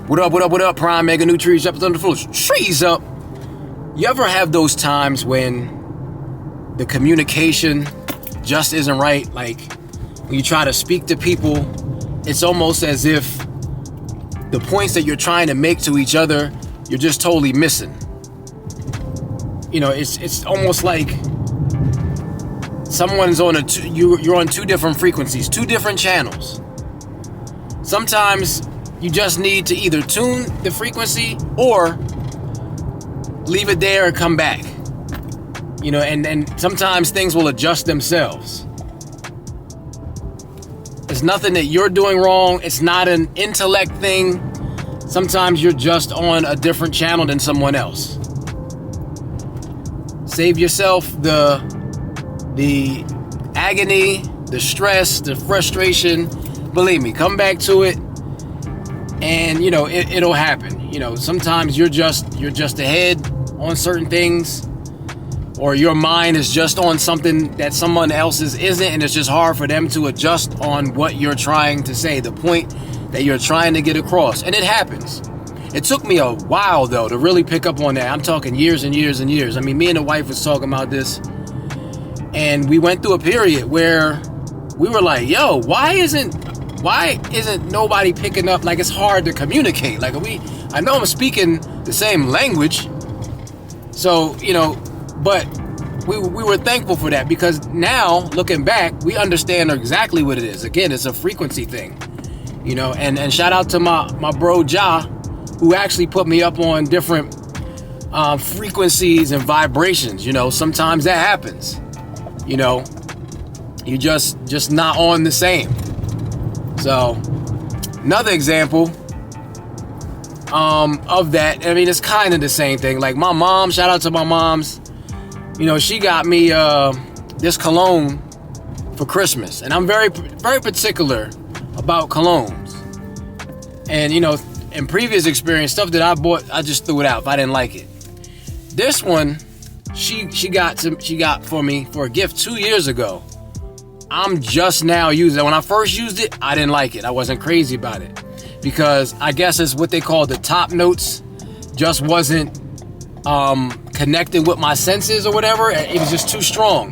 What up, Prime Mega New Trees up on the floor. Trees up. You ever have those times when the communication just isn't right? Like when you try to speak to people, it's almost as if the points that you're trying to make to each other, you're just totally missing. You know, it's almost like someone's on you're on two different frequencies, two different channels. Sometimes you just need to either tune the frequency or leave it there and come back. You know, and sometimes things will adjust themselves. It's nothing that you're doing wrong. It's not an intellect thing. Sometimes you're just on a different channel than someone else. Save yourself the agony, the stress, the frustration. Believe me, come back to it. And you know it'll happen. You know, sometimes you're just ahead on certain things, or your mind is just on something that someone else's isn't, and it's just hard for them to adjust on what you're trying to say, the point that you're trying to get across. And it happens. It took me a while though to really pick up on that. I'm talking years and years and years. I mean, me and the wife was talking about this, and we went through a period where we were like, yo, why isn't nobody picking up? Like, it's hard to communicate. Like, I know I'm speaking the same language. So, you know, but we were thankful for that, because now, looking back, we understand exactly what it is. Again, it's a frequency thing, you know, and shout out to my bro, Ja, who actually put me up on different frequencies and vibrations. You know, sometimes that happens, you know, you just not on the same. So, another example of that, I mean, it's kind of the same thing. Like my mom, shout out to my moms, you know, she got me this cologne for Christmas. And I'm very, very particular about colognes. And, you know, in previous experience, stuff that I bought, I just threw it out if I didn't like it. This one, she got for me for a gift 2 years ago. I'm just now using it. When I first used it, I didn't like it. I wasn't crazy about it, because I guess it's what they call the top notes just wasn't connected with my senses or whatever. It was just too strong.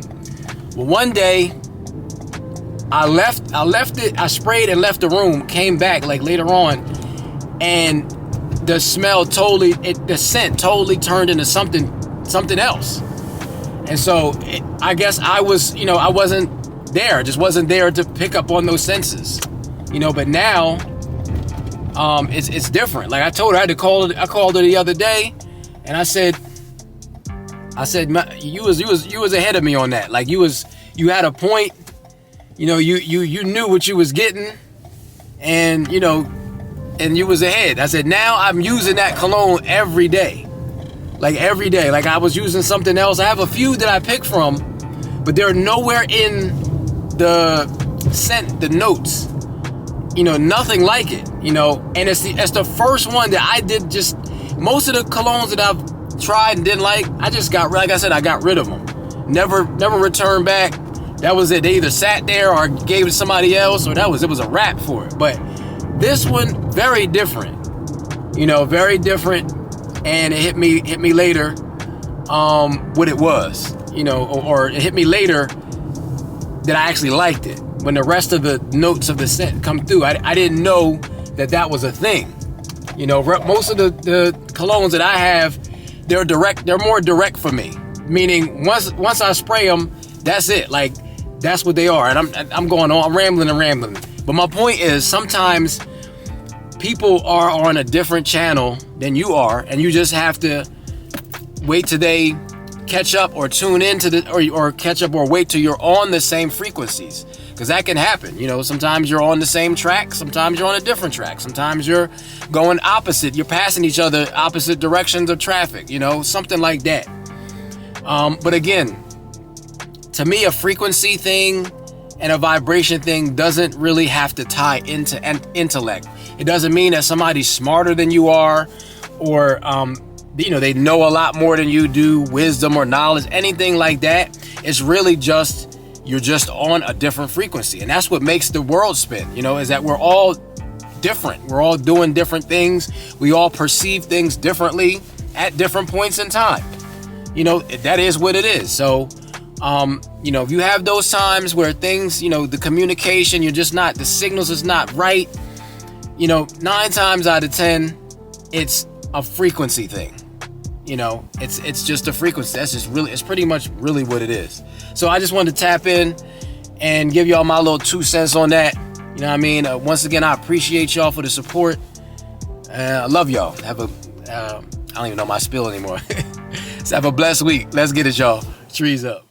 Well, one day I left it. I sprayed and left the room. Came back like later on, and the smell the scent totally turned into something else. And so I guess I wasn't there. Just wasn't there to pick up on those senses, you know. But now it's different. Like I told her, I called her the other day, and I said you was ahead of me on that. Like you had a point, you know, you knew what you was getting, and you know, and you was ahead. I said, now I'm using that cologne every day. Like every day. Like I was using something else. I have a few that I pick from, but they're nowhere in the scent, the notes, you know, nothing like it, you know. And it's the first one that I did. Just most of the colognes that I've tried and didn't like, I just got, like I said, I got rid of them. Never returned back. That was it. They either sat there or gave it to somebody else, or it was a wrap for it. But this one, very different, you know, very different. And it hit me later what it was, you know, or it hit me later that I actually liked it. When the rest of the notes of the scent come through, I didn't know that was a thing. You know, most of the colognes that I have, they're more direct for me. Meaning once I spray them, that's it. Like that's what they are. And I'm going on, I'm rambling. But my point is, sometimes people are on a different channel than you are, and you just have to wait till they catch up or tune into or catch up, or wait till you're on the same frequencies, because that can happen. You know, sometimes you're on the same track, sometimes you're on a different track, sometimes you're going opposite, you're passing each other opposite directions of traffic, you know, something like that. But again, to me, a frequency thing and a vibration thing doesn't really have to tie into intellect. It doesn't mean that somebody's smarter than you are, or you know, they know a lot more than you do, wisdom or knowledge, anything like that. It's really just, you're just on a different frequency. And that's what makes the world spin, you know, is that we're all different. We're all doing different things. We all perceive things differently at different points in time. You know, that is what it is. So, you know, if you have those times where things, you know, the communication, the signals is not right, you know, 9 times out of 10, it's a frequency thing. You know, it's just a frequency. It's pretty much really what it is. So I just wanted to tap in and give y'all my little 2 cents on that. You know what I mean? Once again, I appreciate y'all for the support. I love y'all. I don't even know my spiel anymore. So have a blessed week. Let's get it, y'all. Trees up.